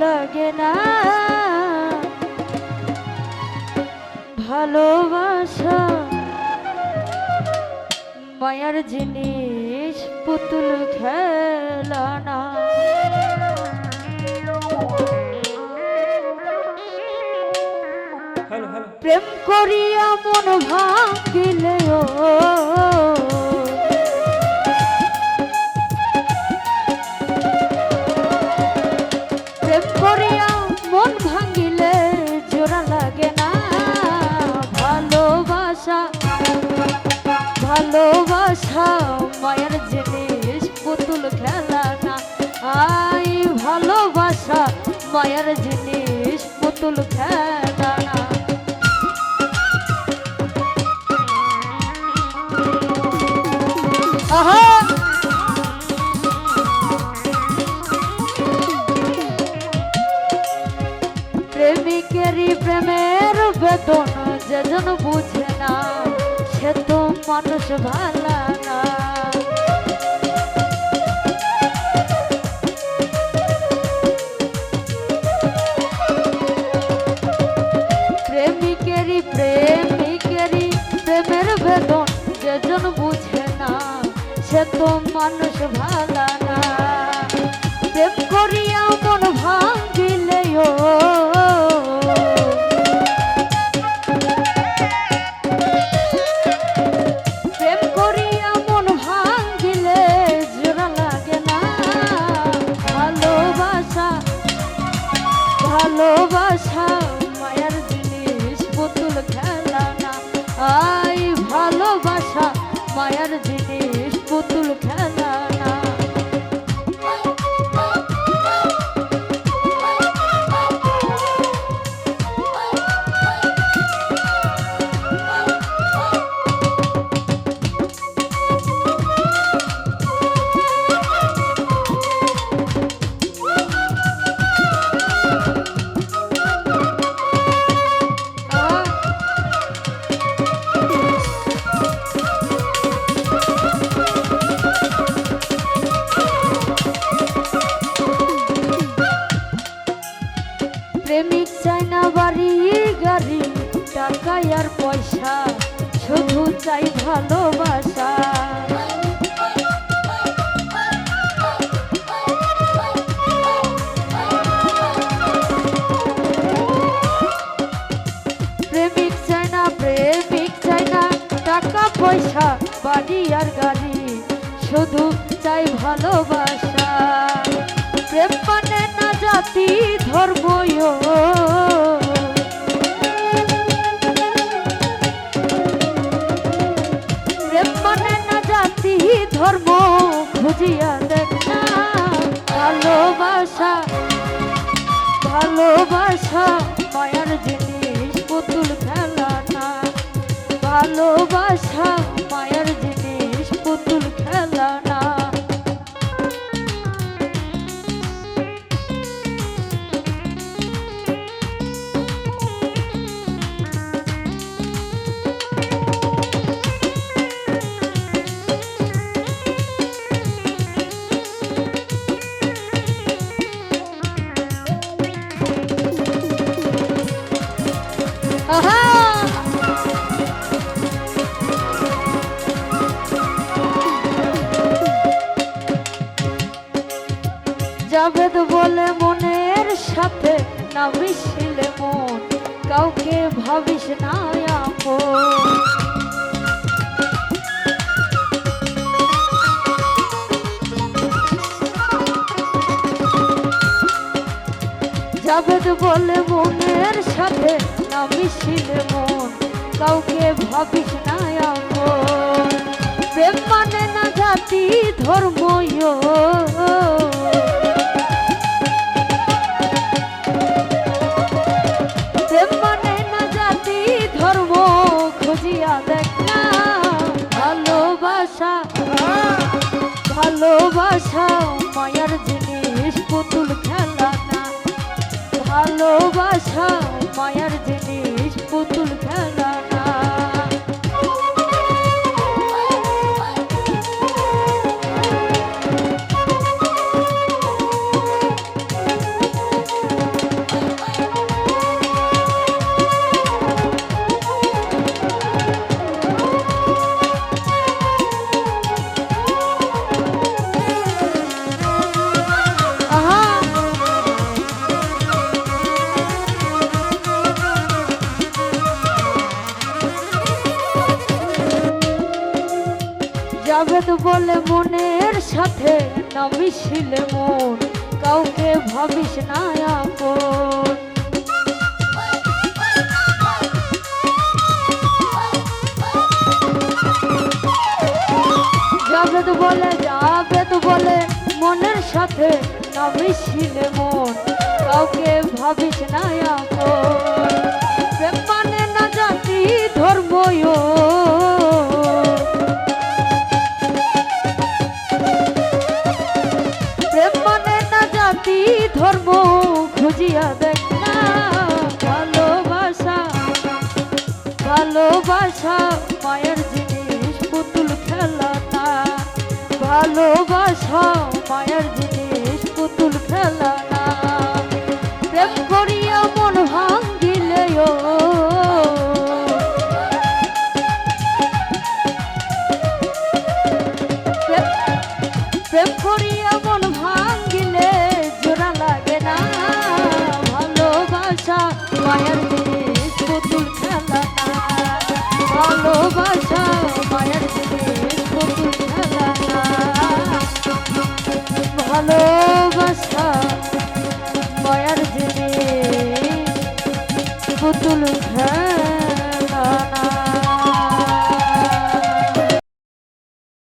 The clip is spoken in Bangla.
লাগে না ভালোবাসা মায়ার জিনিস পুতুল খেলা না। প্রেম করিয়া মন ভাঙিলেও প্রেম করিয়া মন ভাঙিলে জোড়া লাগে না ভালোবাসা ভালোবাসা মায়ের জিনিস পুতুল খেলা না। আই ভালোবাসা মায়ের জিনিস পুতুল খেলা না। প্রেমিকেরই প্রেমের বেদন যেজন বুঝে না সে তো মানুষ ভালা না। প্রেমিকেরই প্রেমের বেদন যেজন বুঝে না সে তো মানুষ ভালা না। প্রেম করিয়া মন ভাঙিলেও প্রেম করিয়া মন ভাঙিলে জোড়া লাগে না ভালোবাসা ভালোবাসা মায়ার জিনিস পুতুল খেলা না। আই ভালোবাসা মায়ার জিনিস পুতুল খেলা না। প্রেমিক চাই না বাড়ি গাড়ি টাকা আর পয়সা শুধু চাই ভালোবাসা। প্রেমিক চাই না টাকা পয়সা বাড়ি আর গাড়ি শুধু চাই ভালোবাসা। প্রেম মানে না জাতি ধর্ম প্রেম মানে না জাতি ধর্ম খুঁজিয়া দেখ না ভালোবাসা ভালোবাসা মায়ার জিনিস পুতুল খেলা না। ভালোবাসা মায়ার জিনিস পুতুল খেলা না। জাবেদ বলে মনের সাথে না মিশিলে মন কাউকে ভাবিস না আপন। জাবেদ বলে মনের সাথে না মিশিলে মন কাউকে ভাবিস না আপন। প্রেম মানে না জাতি ধর্ম প্রেম মানে না জাতি ধর্ম খুঁজিয়া দেখ না ভালোবাসা ভালোবাসা মায়ার জিনিস পুতুল খেলা না। ভালোবাসা মায়ার জিনিস পুতুল খেলা না। জাভেদ বলে মনের সাথে না মিশিলে মন কাউকে ভাবিস না আপন। জাভেদ বলে মনের সাথে না মিশিলে মন কাউকে ভাবিস না আপন। প্রেম মানে না জাতি ধর্ম, প্রেম মানে না জাতি ধর্ম, খুঁজিয়া দেখ না ভালোবাসা। ভালোবাসা মায়ের জিনিস পুতুল খেলা না, ভালোবাসা মায়ের জিনিস পুতুল খেলা না। প্রেম করি